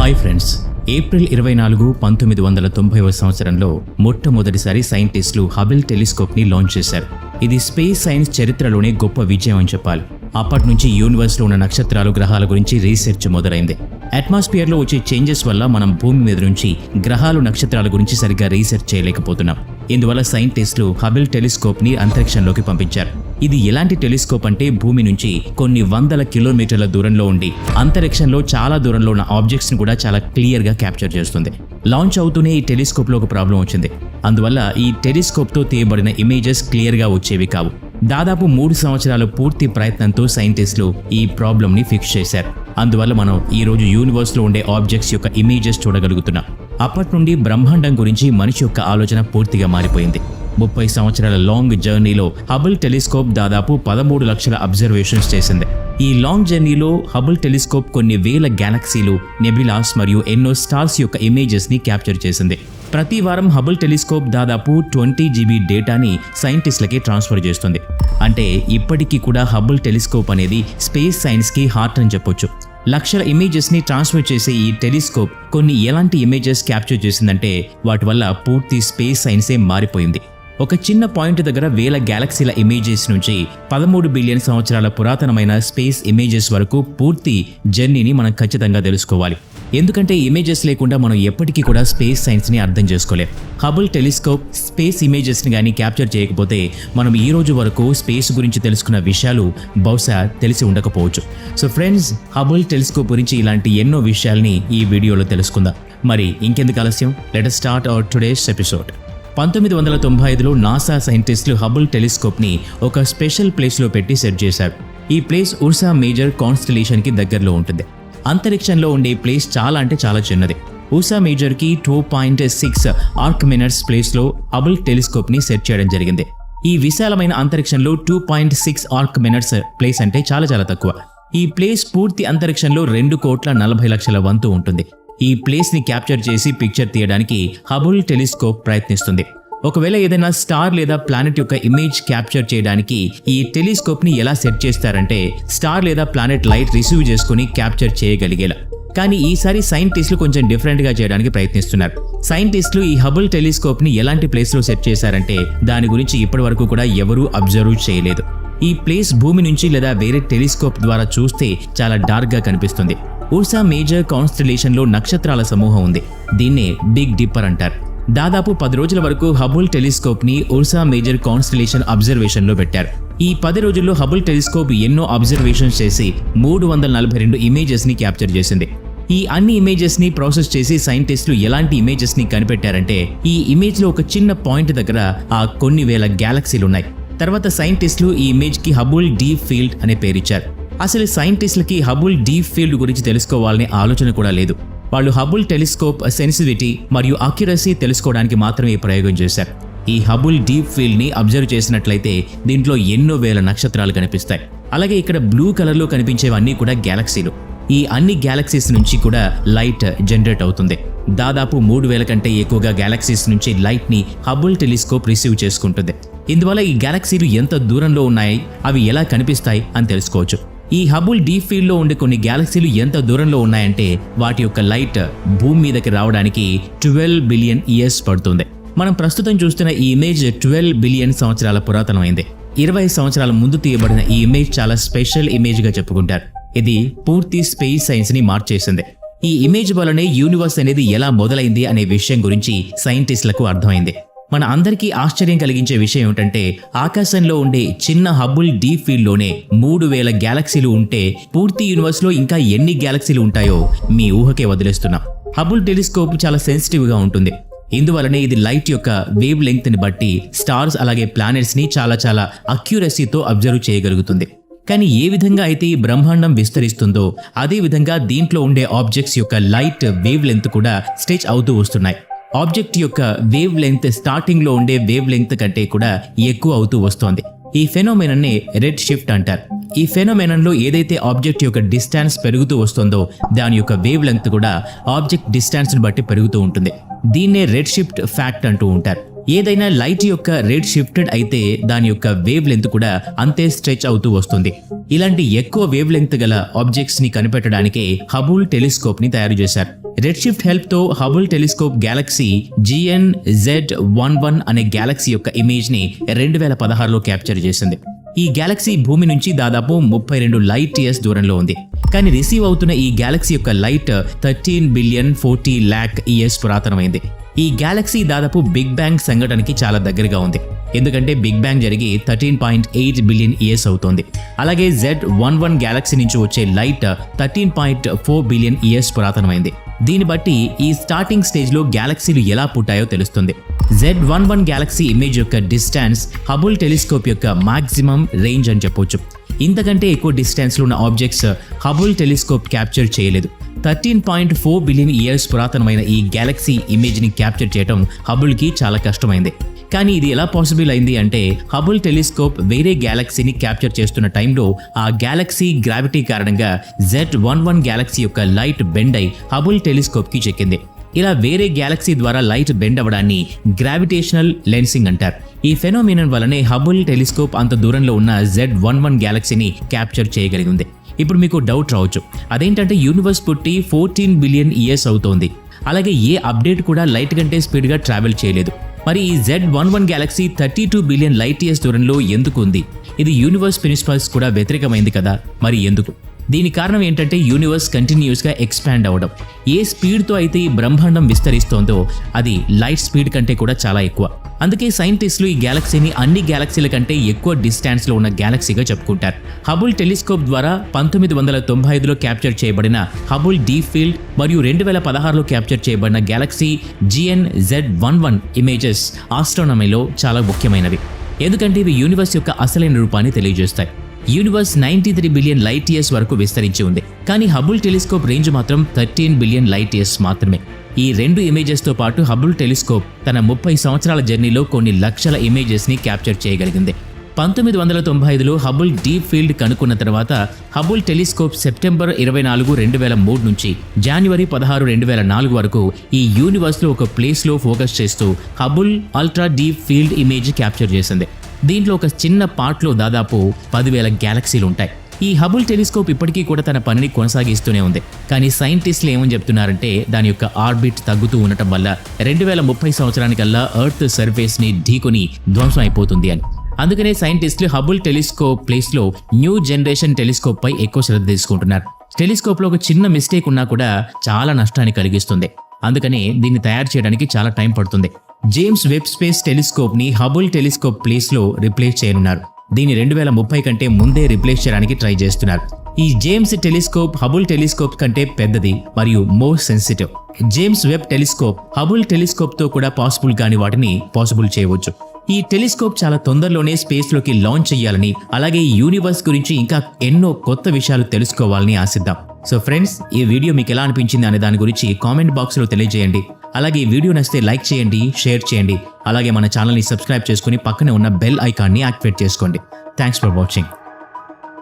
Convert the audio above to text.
Hi friends, April 24, 1990వ సంవత్సరంలో మొట్టమొదటిసారి సైంటిస్టులు హబుల్ టెలిస్కోప్ని లాంచ్ చేశారు. ఇది స్పేస్ సైన్స్ చరిత్రలోనే గొప్ప విజయం అని చెప్పాలి. అప్పటి నుంచి యూనివర్స్లో ఉన్న నక్షత్రాలు, గ్రహాల గురించి రీసెర్చ్ మొదలైంది. అట్మాస్ఫియర్లో వచ్చే చేంజెస్ వల్ల మనం భూమి మీద నుంచి గ్రహాలు, నక్షత్రాల గురించి సరిగ్గా రీసెర్చ్ చేయలేకపోతున్నాం. ఇందువల్ల సైంటిస్టులు హబుల్ టెలిస్కోప్ని అంతరిక్షంలోకి పంపించారు. ఇది ఎలాంటి టెలిస్కోప్ అంటే భూమి నుంచి కొన్ని వందల కిలోమీటర్ల దూరంలో ఉండి అంతరిక్షంలో చాలా దూరంలో ఉన్న ఆబ్జెక్ట్స్ని కూడా చాలా క్లియర్గా క్యాప్చర్ చేస్తుంది. లాంచ్ అవుతూనే ఈ టెలిస్కోప్లో ఒక ప్రాబ్లం వచ్చింది. అందువల్ల ఈ టెలిస్కోప్తో తీయబడిన ఇమేజెస్ క్లియర్గా వచ్చేవి కావు. దాదాపు 3 సంవత్సరాల పూర్తి ప్రయత్నంతో సైంటిస్టులు ఈ ప్రాబ్లంని ఫిక్స్ చేశారు. అందువల్ల మనం ఈరోజు యూనివర్స్లో ఉండే ఆబ్జెక్ట్స్ యొక్క ఇమేజెస్ చూడగలుగుతున్నాం. అప్పటి నుండి బ్రహ్మాండం గురించి మనిషి యొక్క ఆలోచన పూర్తిగా మారిపోయింది. 30 సంవత్సరాల లాంగ్ జర్నీలో హబుల్ టెలిస్కోప్ దాదాపు 13 లక్షల అబ్జర్వేషన్స్ చేసింది. ఈ లాంగ్ జర్నీలో హబుల్ టెలిస్కోప్ కొన్ని వేల గ్యాలక్సీలు, నెబ్యులాస్ మరియు ఎన్నో స్టార్స్ యొక్క ఇమేజెస్ని క్యాప్చర్ చేసింది. ప్రతి వారం హబుల్ టెలిస్కోప్ దాదాపు 20 GB డేటాని సైంటిస్టులకి ట్రాన్స్ఫర్ చేస్తుంది. అంటే ఇప్పటికీ కూడా హబుల్ టెలిస్కోప్ అనేది స్పేస్ సైన్స్కి హార్ట్ అని చెప్పొచ్చు. లక్షల ఇమేజెస్ని ట్రాన్స్ఫర్ చేసే ఈ టెలిస్కోప్ కొన్ని ఎలాంటి ఇమేజెస్ క్యాప్చర్ చేసిందంటే వాటి వల్ల పూర్తి స్పేస్ సైన్సే మారిపోయింది. ఒక చిన్న పాయింట్ దగ్గర వేల గ్యాలక్సీల ఇమేజెస్ నుంచి 13 బిలియన్ సంవత్సరాల పురాతనమైన స్పేస్ ఇమేజెస్ వరకు పూర్తి జర్నీని మనం ఖచ్చితంగా తెలుసుకోవాలి. ఎందుకంటే ఇమేజెస్ లేకుండా మనం ఎప్పటికీ కూడా స్పేస్ సైన్స్ని అర్థం చేసుకోలేం. హబుల్ టెలిస్కోప్ స్పేస్ ఇమేజెస్ని కానీ క్యాప్చర్ చేయకపోతే మనం ఈ రోజు వరకు స్పేస్ గురించి తెలుసుకున్న విషయాలు బహుశా తెలిసి ఉండకపోవచ్చు. సో ఫ్రెండ్స్, హబుల్ టెలిస్కోప్ గురించి ఇలాంటి ఎన్నో విషయాల్ని ఈ వీడియోలో తెలుసుకుందాం. మరి ఇంకెందుకు ఆలస్యం, let us start our today's episode. 1995లో నాసా సైంటిస్టులు హబుల్ టెలిస్కోప్ని ఒక స్పెషల్ ప్లేస్లో పెట్టి సెట్ చేశారు. ఈ ప్లేస్ ఉర్సా మేజర్ కాన్స్టలేషన్కి దగ్గరలో ఉంటుంది. అంతరిక్షంలో ఉండే ప్లేస్ చాలా అంటే చాలా చిన్నది. ఉర్సా మేజర్కి 2.6 ఆర్క్మినర్స్ ప్లేస్లో హబుల్ టెలిస్కోప్ని సెట్ చేయడం జరిగింది. ఈ విశాలమైన అంతరిక్షంలో 2.6 ఆర్క్మినర్స్ ప్లేస్ అంటే చాలా చాలా తక్కువ. ఈ ప్లేస్ పూర్తి అంతరిక్షంలో 2,40,00,000 వంతు ఉంటుంది. ఈ ప్లేస్ని క్యాప్చర్ చేసి పిక్చర్ తీయడానికి హబుల్ టెలిస్కోప్ ప్రయత్నిస్తుంది. ఒకవేళ ఏదైనా స్టార్ లేదా ప్లానెట్ యొక్క ఇమేజ్ క్యాప్చర్ చేయడానికి ఈ టెలిస్కోప్ని ఎలా సెట్ చేస్తారంటే స్టార్ లేదా ప్లానెట్ లైట్ రిసీవ్ చేసుకుని క్యాప్చర్ చేయగలిగేలా. కానీ ఈసారి సైంటిస్టులు కొంచెం డిఫరెంట్గా చేయడానికి ప్రయత్నిస్తున్నారు. సైంటిస్టులు ఈ హబుల్ టెలిస్కోప్ని ఎలాంటి ప్లేస్లో సెట్ చేశారంటే దాని గురించి ఇప్పటి వరకు కూడా ఎవరూ అబ్జర్వ్ చేయలేదు. ఈ ప్లేస్ భూమి నుంచి లేదా వేరే టెలిస్కోప్ ద్వారా చూస్తే చాలా డార్క్గా కనిపిస్తుంది. ఉర్సా మేజర్ కాన్స్టలేషన్లో నక్షత్రాల సమూహం ఉంది. దీన్నే బిగ్ డిప్పర్ అంటారు. దాదాపు 10 రోజుల వరకు హబుల్ టెలిస్కోప్ని ఉర్సా మేజర్ కాన్స్టలేషన్ అబ్జర్వేషన్లో పెట్టారు. ఈ 10 రోజుల్లో హబుల్ టెలిస్కోప్ ఎన్నో అబ్జర్వేషన్స్ చేసి 342 ఇమేజెస్ని క్యాప్చర్ చేసింది. ఈ అన్ని ఇమేజెస్ని ప్రాసెస్ చేసి సైంటిస్టులు ఎలాంటి ఇమేజెస్ని కనిపెట్టారంటే ఈ ఇమేజ్లో ఒక చిన్న పాయింట్ దగ్గర ఆ కొన్ని వేల గ్యాలక్సీలు ఉన్నాయి. తర్వాత సైంటిస్టులు ఈ ఇమేజ్కి హబుల్ డీప్ ఫీల్డ్ అనే పేరిచ్చారు. అసలు సైంటిస్టులకి హబుల్ డీప్ ఫీల్డ్ గురించి తెలుసుకోవాలనే ఆలోచన కూడా లేదు. వాళ్ళు హబుల్ టెలిస్కోప్ సెన్సిటివిటీ మరియు అక్యురసీ తెలుసుకోవడానికి మాత్రమే ప్రయోగం చేశారు. ఈ హబుల్ డీప్ ఫీల్డ్ని అబ్జర్వ్ చేసినట్లయితే దీంట్లో ఎన్నో వేల నక్షత్రాలు కనిపిస్తాయి. అలాగే ఇక్కడ బ్లూ కలర్లో కనిపించేవన్నీ కూడా గ్యాలక్సీలు. ఈ అన్ని గ్యాలక్సీస్ నుంచి కూడా లైట్ జనరేట్ అవుతుంది. దాదాపు 3,000 కంటే ఎక్కువగా గ్యాలక్సీస్ నుంచి లైట్ని హబుల్ టెలిస్కోప్ రిసీవ్ చేసుకుంటుంది. ఇందువల్ల ఈ గ్యాలక్సీలు ఎంత దూరంలో ఉన్నాయి, అవి ఎలా కనిపిస్తాయి అని తెలుసుకోవచ్చు. ఈ హబుల్ డీప్ ఫీల్డ్లో ఉండే కొన్ని గ్యాలక్సీలు ఎంత దూరంలో ఉన్నాయంటే వాటి యొక్క లైట్ భూమి మీదకి రావడానికి 12 బిలియన్ ఇయర్స్ పడుతుంది. మనం ప్రస్తుతం చూస్తున్న ఈ ఇమేజ్ 12 బిలియన్ సంవత్సరాల పురాతనమైంది. 20 సంవత్సరాల ముందు తీయబడిన ఈ ఇమేజ్ చాలా స్పెషల్ ఇమేజ్గా చెప్పుకుంటారు. ఇది పూర్తి స్పేస్ సైన్స్ని మార్చేసింది. ఈ ఇమేజ్ వల్లనే యూనివర్స్ అనేది ఎలా మొదలైంది అనే విషయం గురించి సైంటిస్టులకు అర్థమైంది. మన అందరికీ ఆశ్చర్యం కలిగించే విషయం ఏమిటంటే ఆకాశంలో ఉండే చిన్న హబుల్ డీప్ ఫీల్డ్లోనే 3,000 గ్యాలక్సీలు ఉంటే పూర్తి యూనివర్స్లో ఇంకా ఎన్ని గ్యాలక్సీలు ఉంటాయో మీ ఊహకే వదిలేస్తున్నాం. హబుల్ టెలిస్కోప్ చాలా సెన్సిటివ్గా ఉంటుంది. ఇందువలనే ఇది లైట్ యొక్క వేవ్ లెంగ్త్ని బట్టి స్టార్స్ అలాగే ప్లానెట్స్ని చాలా అక్యురసీతో అబ్జర్వ్ చేయగలుగుతుంది. కానీ ఏ విధంగా అయితే ఈ బ్రహ్మాండం విస్తరిస్తుందో అదే విధంగా దీంట్లో ఉండే ఆబ్జెక్ట్స్ యొక్క లైట్ వేవ్ లెంగ్త్ కూడా స్ట్రెచ్ అవుతూ వస్తున్నాయి. ఆబ్జెక్ట్ యొక్క వేవ్ లెంగ్త్ స్టార్టింగ్లో ఉండే వేవ్ లెంగ్త్ కంటే కూడా ఎక్కువ అవుతూ వస్తోంది. ఈ ఫెనోమెనన్నే రెడ్ షిఫ్ట్ అంటారు. ఈ ఫెనోమెనన్లో ఏదైతే ఆబ్జెక్ట్ యొక్క డిస్టెన్స్ పెరుగుతూ వస్తుందో దాని యొక్క వేవ్ లెంగ్త్ కూడా ఆబ్జెక్ట్ డిస్టెన్స్ని బట్టి పెరుగుతూ ఉంటుంది. దీన్నే రెడ్ షిఫ్ట్ ఫ్యాక్ట్ అంటూ ఉంటారు. ఏదైనా లైట్ యొక్క రేట్ షిఫ్టెడ్ అయితే దాని యొక్క వేవ్ లెంత్ కూడా అంతే స్ట్రెచ్ అవుతూ వస్తుంది. ఇలాంటి ఎక్కువ వేవ్ లెంత్ గల ఆబ్జెక్ట్స్ ని కనిపెట్టడానికే హబుల్ టెలిస్కోప్ ని తయారు చేశారు. రెడ్ షిఫ్ట్ హెల్ప్ తో హబుల్ టెలిస్కోప్ గ్యాలక్సీ GN-Z11 అనే గ్యాలక్సీ యొక్క ఇమేజ్ ని 2016లో క్యాప్చర్ చేసింది. ఈ గ్యాలక్సీ భూమి నుంచి దాదాపు 32 లైట్ ఇయర్స్ దూరంలో ఉంది. కానీ రిసీవ్ అవుతున్న ఈ గ్యాలక్సీ యొక్క లైట్ 13,40,00,000 ఇయర్స్ పురాతనమైంది. ఈ గ్యాలక్సీ దాదాపు బిగ్ బ్యాంగ్ సంఘటనకి చాలా దగ్గరగా ఉంది. ఎందుకంటే బిగ్ బ్యాంగ్ జరిగి 13.8 బిలియన్ ఇయర్స్ అవుతోంది. అలాగే Z11 గ్యాలక్సీ నుంచి వచ్చే లైట్ 13.4 బిలియన్ ఇయర్స్ పురాతనమైంది. దీన్ని బట్టి ఈ స్టార్టింగ్ స్టేజ్ లో గ్యాలక్సీలు ఎలా పుట్టాయో తెలుస్తుంది. Z11 గ్యాలక్సీ ఇమేజ్ యొక్క డిస్టెన్స్ హబుల్ టెలిస్కోప్ యొక్క మాక్సిమం రేంజ్ అని చెప్పొచ్చు. ఇంతకంటే ఎక్కువ డిస్టెన్స్ లో ఉన్న ఆబ్జెక్ట్స్ హబుల్ టెలిస్కోప్ క్యాప్చర్ చేయలేదు. 13.4 బిలియన్ ఇయర్స్ పురాతనమైన ఈ గ్యాలక్సీ ఇమేజ్ ని క్యాప్చర్ చేయడం హబుల్ కి చాలా కష్టమైంది. కానీ ఇది ఎలా పాసిబుల్ అయింది అంటే హబుల్ టెలిస్కోప్ వేరే గ్యాలక్సీని క్యాప్చర్ చేస్తున్న టైంలో ఆ గ్యాలక్సీ గ్రావిటీ కారణంగా Z11 గ్యాలక్సీ యొక్క లైట్ బెండ్ అయి హబుల్ టెలిస్కోప్ కి చెక్కింది. ఇలా వేరే గ్యాలక్సీ ద్వారా లైట్ బెండ్ అవ్వడాన్ని గ్రావిటేషనల్ లెన్సింగ్ అంటారు. ఈ ఫెనోమినన్ వల్లనే హబుల్ టెలిస్కోప్ అంత దూరంలో ఉన్న Z11 గ్యాలక్సీని క్యాప్చర్ చేయగలిగింది. ఇప్పుడు మీకు డౌట్ రావచ్చు, అదేంటంటే యూనివర్స్ పుట్టి 14 బిలియన్ ఇయర్స్ అవుతోంది, అలాగే ఏ అప్డేట్ కూడా లైట్ కంటే స్పీడ్గా ట్రావెల్ చేయలేదు. మరి ఈ Z11 Galaxy 32 billion light years దూరంలో ఎందుకు ఉంది? ఇది యూనివర్స్ ప్రిన్సిపల్స్ కూడా వ్యతిరేకమైంది కదా, మరి ఎందుకు? దీని కారణం ఏంటంటే యూనివర్స్ కంటిన్యూస్గా ఎక్స్పాండ్ అవ్వడం. ఏ స్పీడ్తో అయితే ఈ బ్రహ్మాండం విస్తరిస్తోందో అది లైట్ స్పీడ్ కంటే కూడా చాలా ఎక్కువ. అందుకే సైంటిస్టులు ఈ గ్యాలక్సీని అన్ని గ్యాలక్సీల కంటే ఎక్కువ డిస్టెన్స్లో ఉన్న గ్యాలక్సీగా చెప్పుకుంటారు. హబుల్ టెలిస్కోప్ ద్వారా 1995లో క్యాప్చర్ చేయబడిన హబుల్ డీప్ ఫీల్డ్ మరియు 2016లో క్యాప్చర్ చేయబడిన గ్యాలక్సీ GN-Z11 ఇమేజెస్ ఆస్ట్రానమీలో చాలా ముఖ్యమైనవి. ఎందుకంటే ఇవి యూనివర్స్ యొక్క అసలైన రూపాన్ని తెలియజేస్తాయి. యూనివర్స్ 93 బిలియన్ లైట్ ఇయర్స్ వరకు విస్తరించి ఉంది. కానీ హబుల్ టెలిస్కోప్ రేంజ్ మాత్రం 13 బిలియన్ లైట్ ఇయర్స్ మాత్రమే. ఈ రెండు ఇమేజెస్తో పాటు హబుల్ టెలిస్కోప్ తన 30 సంవత్సరాల జర్నీలో కొన్ని లక్షల ఇమేజెస్ని క్యాప్చర్ చేయగలిగింది. 1995లో హబుల్ డీప్ ఫీల్డ్ కనుక్కున్న తర్వాత హబుల్ టెలిస్కోప్ సెప్టెంబర్ 24, 2003 నుంచి జనవరి 16, 2004 వరకు ఈ యూనివర్స్లో ఒక ప్లేస్లో ఫోకస్ చేస్తూ Hubble ultra deep field image capture చేసింది. దీంట్లో ఒక చిన్న పార్ట్లో దాదాపు 10,000 గ్యాలక్సీలు ఉంటాయి. ఈ హబుల్ టెలిస్కోప్ ఇప్పటికీ కూడా తన పనిని కొనసాగిస్తూనే ఉంది. కానీ సైంటిస్టులు ఏమని చెప్తున్నారంటే దాని యొక్క ఆర్బిట్ తగ్గుతూ ఉండటం వల్ల 2030 సంవత్సరానికల్లా ఎర్త్ సర్ఫేస్ని ఢీకొని ధ్వంసం అయిపోతుంది అని. అందుకనే సైంటిస్టులు హబుల్ టెలిస్కోప్ ప్లేస్లో న్యూ జనరేషన్ టెలిస్కోప్ పై ఎక్కువ శ్రద్ధ తీసుకుంటున్నారు. టెలిస్కోప్లో ఒక చిన్న మిస్టేక్ ఉన్నా కూడా చాలా నష్టాన్ని కలిగిస్తుంది. అందుకనే దీన్ని తయారు చేయడానికి చాలా టైం పడుతుంది. జేమ్స్ వెబ్ స్పేస్ టెలిస్కోప్ ని హబుల్ టెలిస్కోప్ ప్లేస్ లో రిప్లేస్ చేయనున్నారు. దీన్ని 2030 కంటే ముందే రిప్లేస్ చేయడానికి ట్రై చేస్తున్నారు. ఈ జేమ్స్ టెలిస్కోప్ హబుల్ టెలిస్కోప్ కంటే పెద్దది మరియు more sensitive. James Webb telescope Hubble telescope తో కూడా పాసిబుల్ కాని వాటిని పాసిబుల్ చేయవచ్చు. ఈ టెలిస్కోప్ చాలా తొందరలోనే స్పేస్ లోకి లాంచ్ చేయాలని, అలాగే ఈ యూనివర్స్ గురించి ఇంకా ఎన్నో కొత్త విషయాలు తెలుసుకోవాలని ఆశిద్దాం. సో ఫ్రెండ్స్, ఈ వీడియో మీకు ఎలా అనిపించింది అనే దాని గురించి కామెంట్ బాక్స్ లో తెలియజేయండి. అలాగే ఈ వీడియో నచ్చితే లైక్ చేయండి, షేర్ చేయండి. అలాగే మన ఛానల్ని సబ్స్క్రైబ్ చేసుకుని పక్కనే ఉన్న బెల్ ఐకాన్ని యాక్టివేట్ చేసుకోండి. Thanks for watching.